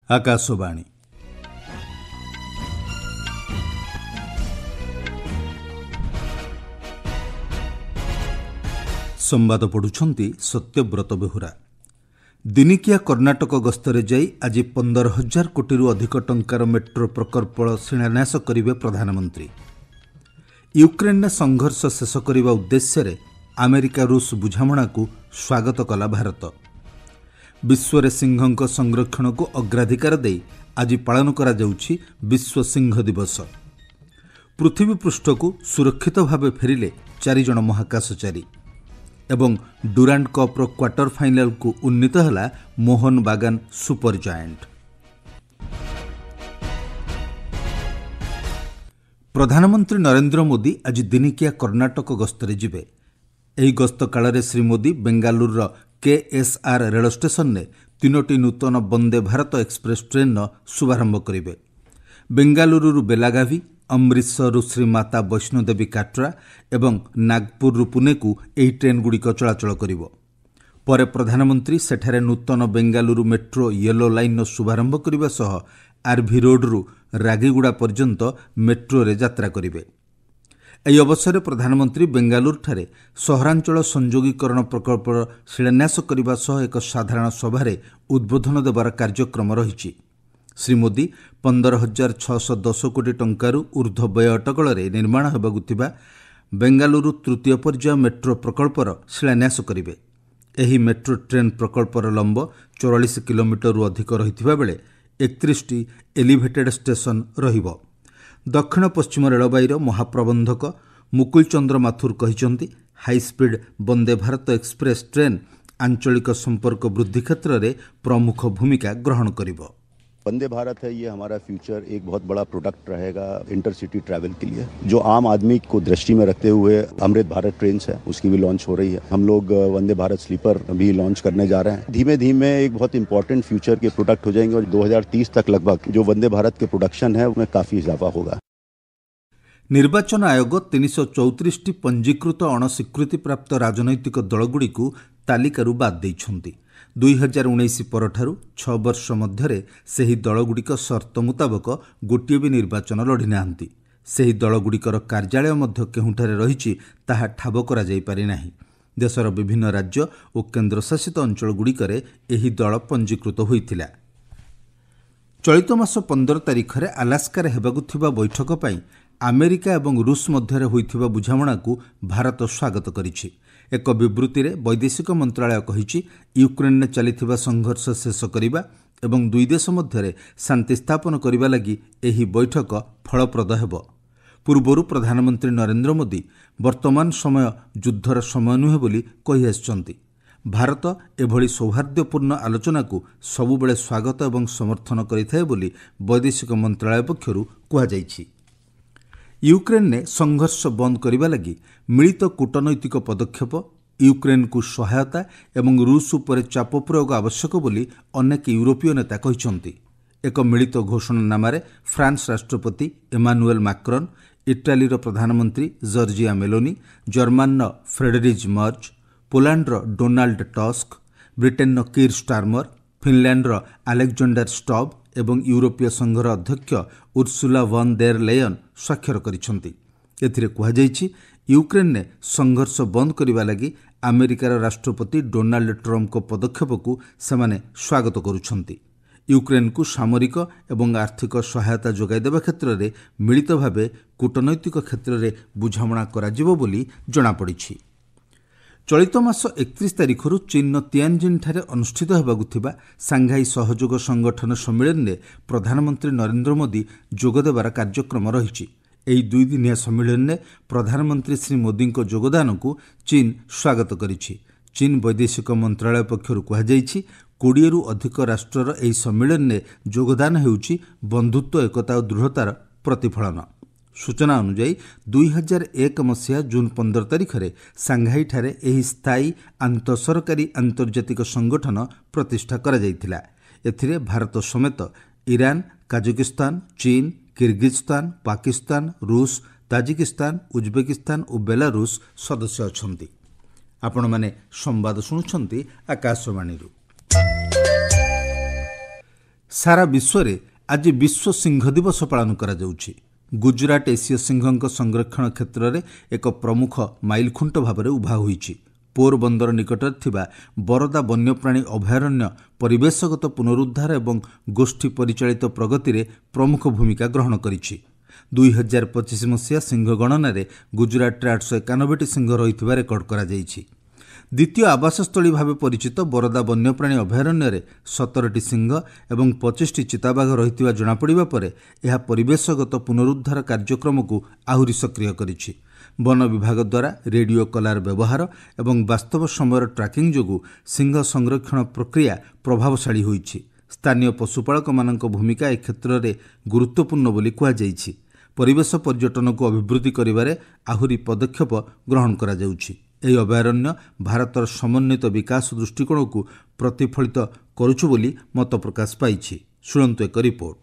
आकाशवाणी संवाद पढ़ुछंती सत्यव्रत बेहुरा। दिनिकिया कर्णाटक गस्तरे जाई आज 15,000 कोटी अधिक टंकार मेट्रो प्रकल्प शिलान्यास करिवे प्रधानमंत्री। यूक्रेन ने संघर्ष शेष करने उद्देश्य अमेरिका रूस बुझामणा को स्वागत कला भारत। विश्व सिंह संरक्षण को अग्राधिकार दे आज पालन करा जाउछि विश्व सिंह दिवस। पृथ्वी पृष्ठ को सुरक्षित भाव फेरिले 4 जन महाकाशचारी एवं डुरांड कप्र क्वार्टर फाइनाल को उन्नीत है मोहन बागान सुपर जायंट। प्रधानमंत्री नरेंद्र मोदी आज दिनिकिया कर्णाटक गस्तरे जिबे। एही गस्त काल श्री मोदी बेंगालुरुर केएसआर रेल स्टेशन ने 3टी नूतन वंदे भारत एक्सप्रेस ट्रेन शुभारंभ करेंगे। बेंगालुरु बेलागावी, अमृतसर श्री माता वैष्णोदेवी काट्रा एवं नागपुर पुणे को यही ट्रेन गुड़िक चलाचल करिवो। परे प्रधानमंत्री सेठारे नूतन बेंगालुरु मेट्रो येलो लाइन शुभारंभ करने सह आरभी रोड्रु रागीगुड़ा पर्यंत मेट्रो रे यात्रा करिवे। ଏହି ଅବସରରେ ପ୍ରଧାନମନ୍ତ୍ରୀ ବେଙ୍ଗାଲୁରୁଠାରେ ସହରାଞ୍ଚଳ ସଂଯୋଗୀକରଣ ପ୍ରକଳ୍ପର ଶିଳାନ୍ୟାସ କରିବା ସହ ଏକ ସାଧାରଣ ସଭାରେ ଉଦ୍ବୋଧନ ଦେବାର କାର୍ଯ୍ୟକ୍ରମ ରହିଛି। ଶ୍ରୀ ମୋଦି 15,610 କୋଟି ଟଙ୍କାରୁ ଊର୍ଦ୍ଧ୍ୱ ବ୍ୟୟ ଅଟକଳରେ ନିର୍ମାଣ ହେବାକୁ ଥିବା ବେଙ୍ଗାଲୁରୁ ତୃତୀୟ ପର୍ଯ୍ୟାୟ ମେଟ୍ରୋ ପ୍ରକଳ୍ପର ଶିଳାନ୍ୟାସ କରିବେ। ଏହି ମେଟ୍ରୋ ଟ୍ରେନ୍ ପ୍ରକଳ୍ପର ଲମ୍ବ 44 କିଲୋମିଟରରୁ ଅଧିକ ରହିଥିବା ବେଳେ 31ଟି ଏଲିଭେଟେଡ୍ ଷ୍ଟେସନ ରହିବ। दक्षिण पश्चिम रेलवाईर महाप्रबंधक मुकुल चंद्र माथुर कहिसेंति हाईस्पीड वंदे भारत एक्सप्रेस ट्रेन आंचलिक संपर्क वृद्धि क्षेत्र में प्रमुख भूमिका ग्रहण करिवो। वंदे भारत है, ये हमारा फ्यूचर एक बहुत बड़ा प्रोडक्ट रहेगा इंटरसिटी ट्रैवल के लिए। जो आम आदमी को दृष्टि में रखते हुए अमृत भारत ट्रेन है उसकी भी लॉन्च हो रही है। हम लोग वंदे भारत स्लीपर भी लॉन्च करने जा रहे हैं। धीमे धीमे एक बहुत इंपॉर्टेंट फ्यूचर के प्रोडक्ट हो जाएंगे और 2030 तक लगभग जो वंदे भारत के प्रोडक्शन है उसमें काफी इजाफा होगा। निर्वाचन आयोग 334टी पंजीकृत अणस्वीकृति प्राप्त राजनैतिक दलगुड़ी को तालिकारु बाद देइछंती। 2019 परठारु 6 वर्ष मध्यरे सेही दलगुड़िक शर्त मुताबक गोटिए भी निर्वाचन लढ़ी नाहांती। सेही दलगुड़िकर कार्यालय मध्य केहुंठारे रहिछि ताहा ठाब करा जाई पारि नाही। देशर विभिन्न राज्य और केन्द्रशासित अंचलगुड़िकरे एही दल पंजीकृत होइथिला। चलित मास 15 तारिखरे अलास्कारे हेबाकु थिबा बैठक पई अमेरिका एवं रूस मध्यरे होइथिबा बुझामणा को भारत स्वागत करिछि। एक विवृत्ति रे वैदेशिक मंत्रालय कहिछि यूक्रेन ने चलिथिबा संघर्ष शेष करिबा एवं दुई देश मध्यरे शांति स्थापन करिबा लागि एही बैठक फलप्रद हेबो। पूर्वरु प्रधानमंत्री नरेंद्र मोदी वर्तमान समय युद्धर समय नुहे बोली कहि आछंती। भारत एभली सौहार्द्यपूर्ण आलोचना को सबुबेले स्वागत एवं समर्थन करिथाय बोली वैदेशिक मंत्रालय पक्षरु कुहा जाइछि। यूक्रेन ने संघर्ष बंद करने लगी मिलित कूटनैतिक पदक्षेप, यूक्रेन को सहायता एवं रूस उपर चाप प्रयोग आवश्यक बोली अनेक यूरोपीय नेता कहिसंती। एक मिलित घोषणानामा फ्रांस राष्ट्रपति एमानुएल मैक्रॉन, इटालीर प्रधानमंत्री जॉर्जिया मेलोनी, जर्मान फ्रेडरिच मर्ज, पोलैंडर डोनाल्ड टस्क, ब्रिटेन कीर स्टारमर, फिनलैंडर अलेक्जेंडर स्टब एवं यूरोपीय संघर अध्यक्ष उर्सुला वन देर लेयन स्वाक्षर करिसंती। एथिरे कुहा जाइछि यूक्रेन ने संघर्ष बंद करने लगी अमेरिकार राष्ट्रपति डोनाल्ड ट्रंप को पदक्षेप को सेमाने स्वागत करुछंती। यूक्रेन को सामरिक एवं आर्थिक सहायता जोगाई देबा क्षेत्र में मिलित भावे कूटनैतिक क्षेत्र में बुझामणा कराजिबो बोली जणा पड़िछि। चलित मास 31 तारिखर चीन तियानजिन ठारे अनुष्ठित होबाकु थिबा सांघाई सहयोग संगठन सम्मेलन में प्रधानमंत्री नरेंद्र मोदी जोगदेबार कार्यक्रम रहिछि। एही 2 दिनिया सम्मेलन में प्रधानमंत्री श्री मोदी को योगदान को चीन स्वागत करिछि। चीन वैदेशिक मंत्रालय पक्षरु कुहा जाइछि 20 रु अधिक राष्ट्रर एही सम्मेलन में योगदान हेउछि बंधुत्व, एकता और दृढ़तार प्रतिफलन। सूचना अनुଯାୟୀ 2001 मसीहा जून 15 तारिखरे सांघाई ठारे एही स्थायी आंतरसरकारी आंतर्जातिक संगठन प्रतिष्ठा करा जायतिला। एथिरे भारत समेत ईरान, काजाकिस्तान, चीन, किर्गिस्तान, पाकिस्तान, रूस, ताजिकिस्तान, उज्बेकिस्तान और बेलारूस सदस्य अछंती। आपण माने संवाद सुनुछंती आकाशवाणी। सारा विश्व रे आज विश्व सिंह दिवस पालन करा जाउछि। गुजरात एसीय सिंहक संरक्षण क्षेत्र में एक प्रमुख माइलखुंट भाव में उभा होइछि। पोरबंदर निकटरे थिबा बरदा वन्यप्राणी अभयारण्य परिवेशगत पुनरुद्धार एवं गोष्ठी परिचालित प्रगति रे प्रमुख भूमिका ग्रहण करिछि। 2025 मसीहा सिंह गणना रे गुजरात 891 सिंह रहिथिबा रेकर्ड करा जाइछि। द्वितीय आवासस्थली भाव परिचित बरदा वन्यप्राणी अभयारण्य रे 17टी सिंह एवं 25टी चिताबाघ रहिथिबा जणा पड़िबा परे एहा परिवेशगत पुनरुद्धार कार्यक्रम को आहुरी सक्रिय करिछि। वन विभाग द्वारा रेडियो कलार व्यवहार एवं वास्तव समय ट्रैकिंग जोगु सिंह संरक्षण प्रक्रिया प्रभावशाली होइछि। स्थानीय पशुपालक मानक भूमिका ए क्षेत्र में गुरुत्वपूर्ण बोली कुआ जाइछि। परिवेश पर्यटन को अभिवृद्धि करिबारे आहुरी पदक्षेप ग्रहण करा जाउछि। ଏହି ଅଭୟାରଣ୍ୟ ଭାରତର ସମନ୍ୱିତ ବିକାଶ ଦୃଷ୍ଟିକୋଣକୁ ପ୍ରତିଫଳିତ କରୁଛୁ ବୋଲି ମତ ପ୍ରକାଶ ପାଇଛି। ଶୁଣନ୍ତୁ ଏକ ରିପୋର୍ଟ।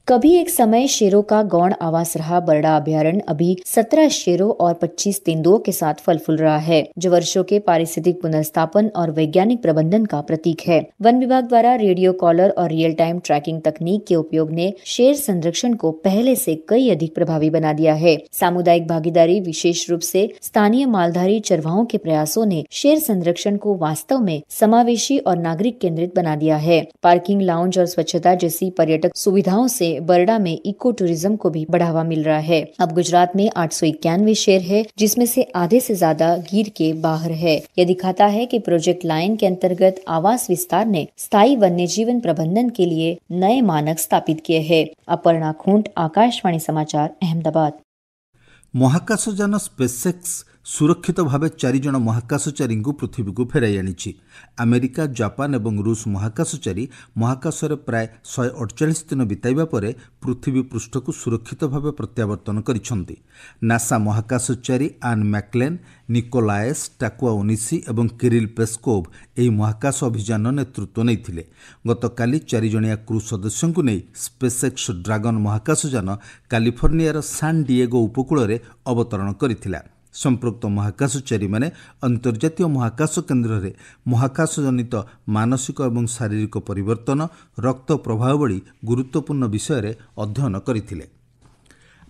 कभी एक समय शेरों का गौण आवास रहा बरड़ा अभयारण्य अभी 17 शेरों और 25 तेंदुओं के साथ फल फूल रहा है, जो वर्षों के पारिस्थितिक पुनर्स्थापन और वैज्ञानिक प्रबंधन का प्रतीक है। वन विभाग द्वारा रेडियो कॉलर और रियल टाइम ट्रैकिंग तकनीक के उपयोग ने शेर संरक्षण को पहले से कई अधिक प्रभावी बना दिया है। सामुदायिक भागीदारी, विशेष रूप से स्थानीय मालधारी चरवाहों के प्रयासों ने शेर संरक्षण को वास्तव में समावेशी और नागरिक केंद्रित बना दिया है। पार्किंग, लाउंज और स्वच्छता जैसी पर्यटक सुविधाओं से बरड़ा में इको टूरिज्म को भी बढ़ावा मिल रहा है। अब गुजरात में 891 शेर है, जिसमें से आधे से ज्यादा गिर के बाहर है। यह दिखाता है कि प्रोजेक्ट लाइन के अंतर्गत आवास विस्तार ने स्थायी वन्य जीवन प्रबंधन के लिए नए मानक स्थापित किए हैं। अपर्णा खूंट, आकाशवाणी समाचार, अहमदाबाद। महाकाशयान स्पेसएक्स सुरक्षित भाव 4 जन महाकाशचारी पृथ्वी को फेराई आनी। अमेरिका, जापान और रूस महाकाशचारी महाकाशरे प्राय 148 दिन बिताइबा परे पृथ्वी पृष्ठ को सुरक्षित भाव प्रत्यावर्तन करिसेंति। नासा महाकाशचारी आन मैक्लेन, निकोलायस टाकुआओनिसी और किरिल पेस्कोव एही महाकाश अभियान नेतृत्व नैथिले। गतकाली 4 जणिया क्रू सदस्यों को नहीं स्पेसएक्स ड्रागन महाकाशयान कैलिफोर्नियार सान डिएगो उपकूल में अवतरण करथिला। संपृक्त महाकाशचारी माने अंतर्जातीय महाकाश केन्द्र में महाकाश जनित मानसिक और शारीरिक परिवर्तन, रक्त प्रभाव भली गुरुत्वपूर्ण विषय अध्ययन करथिले।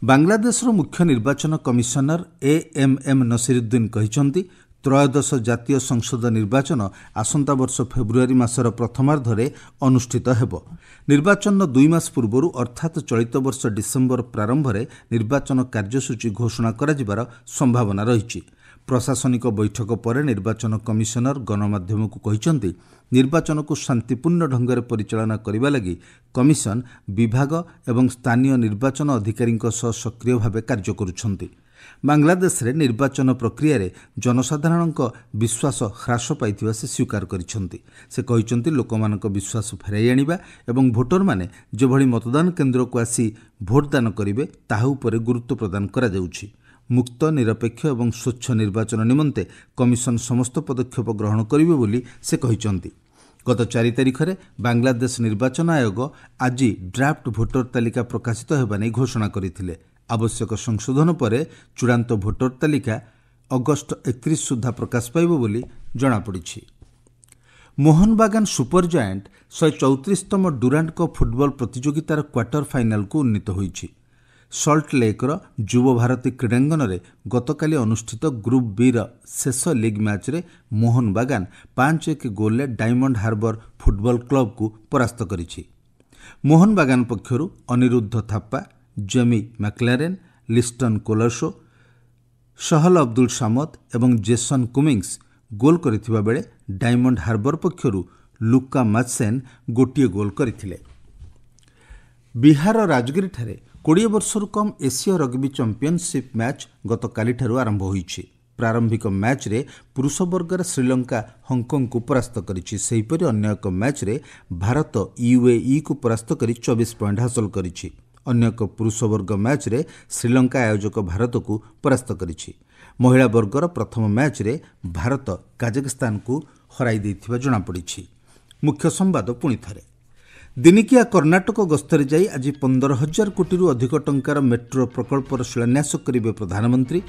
बांग्लादेशर मुख्य निर्वाचन कमिशनर एएमएम नसीरुद्दीन कहिसंती त्रयोदश जातीय संसद निर्वाचन आसंता वर्ष फेब्रुआरी मासर प्रथमार्धरे अनुष्ठित हेब। निर्वाचन 2 मास पूर्व अर्थात चलित वर्ष डिसेम्बर प्रारंभ में निर्वाचन कार्यसूची घोषणा कराଯିबार संभावना रही। प्रशासनिक बैठक पर निर्वाचन कमिशनर गणमाध्यम को कहिसंती निर्वाचन को शांतिपूर्ण ढंग से परिचालना करने लगी कमिशन विभाग एवं स्थानीय निर्वाचन अधिकारी सक्रिय भाव कार्य करुछंती। बांग्लादेश रे निर्वाचन प्रक्रिया रे जनसाधारण विश्वास ह्रास पाइथिबा से स्वीकार करिसेंती। से कहिसेंती लोकमानक विश्वास फेराई आनिबा एवं भोटर माने जेभଳି मतदान केन्द्र को आसी भोटदान करिवे ताहा उपरे गुरुत्व प्रदान करा जाउछि। मुक्त, निरपेक्ष एवं स्वच्छ निर्वाचन निमंते कमिशन समस्त पदक्षेप ग्रहण करिवे बोली से कहिसेंती। गत 4 तारिख में बांग्लादेश निर्वाचन आयोग आज ड्राफ्ट भोटर तालिका प्रकाशित होगा नहीं घोषणा करथिले। आवश्यक संशोधन पर चूड़ांत भोटर तालिका अगस्ट 31 सुधा प्रकाश पाइब बोली जଣାपड़ी। मोहन बागान सुपर जायंट 134तम डुरांट कप फुटबॉल प्रतियोगितार क्वार्टर फाइनाल को उन्नीत होइछि। सल्ट लेकर युव भारती क्रीडांगन में गतकाली अनुष्ठित ग्रुप बी शेष लीग मैच रे Mohan Bagan 5-1 goal Diamond Harbour football club को परास्त करिछि। मोहन बागान पक्षरु अनिरुद्ध थाप्पा, जेमी मैक्लारेन, लिस्टन कोलर्सो, सहल अब्दुल सामद और जेसन कुमिंग्स गोल करथिबा बेले डायमंड हार्बर पक्षरु लुका मात्सेन गोटिए गोल करथिले। बिहार राजगिरी ठारे 20 वर्षरु कम एशिया रग्बी चैंपियनशिप मैच गतकाली ठारू आरंभ होइछि। प्रारंभिक मैच रे पुरुष वर्ग श्रीलंका हांगकांग को परास्त करिछि। सेहिपरि अन्य एक मैच रे भारत यूएई को परास्त करी 24 पॉइंट हासिल करिछि। अन्य एक पुरुष वर्ग मैच रे श्रीलंका आयोजक भारत को परास्त करिछि। महिला वर्गर प्रथम मैच रे भारत काजाकिस्तान को हराई देथिबा जणा पड़िछि। मुख्य संवाद पुणी थरे। दिनिकिया कर्नाटक गस्तरे जाई आज 15,000 कोटी अधिक टंकार मेट्रो प्रकल्पर शिलान्यास करिवे प्रधानमंत्री।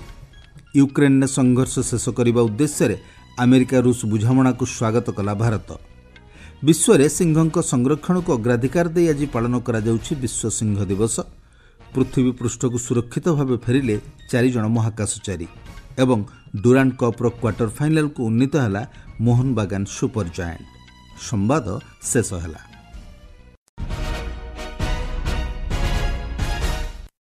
यूक्रेन ने संघर्ष शेष करने उद्देश्य अमेरिका रूस बुझामणा को स्वागत कला भारत। विश्व में सिंह संरक्षण को अग्राधिकार दे आज पालन करा जाउछि विश्व सिंह दिवस। पृथ्वी पृष्ठ को सुरक्षित भाव फेरिले 4 जन महाकाशचारी एवं डुरांड कप्र क्वार्टर फाइनाल को उन्नीत है मोहन बागान सुपर जायंट। संवाद शेष है।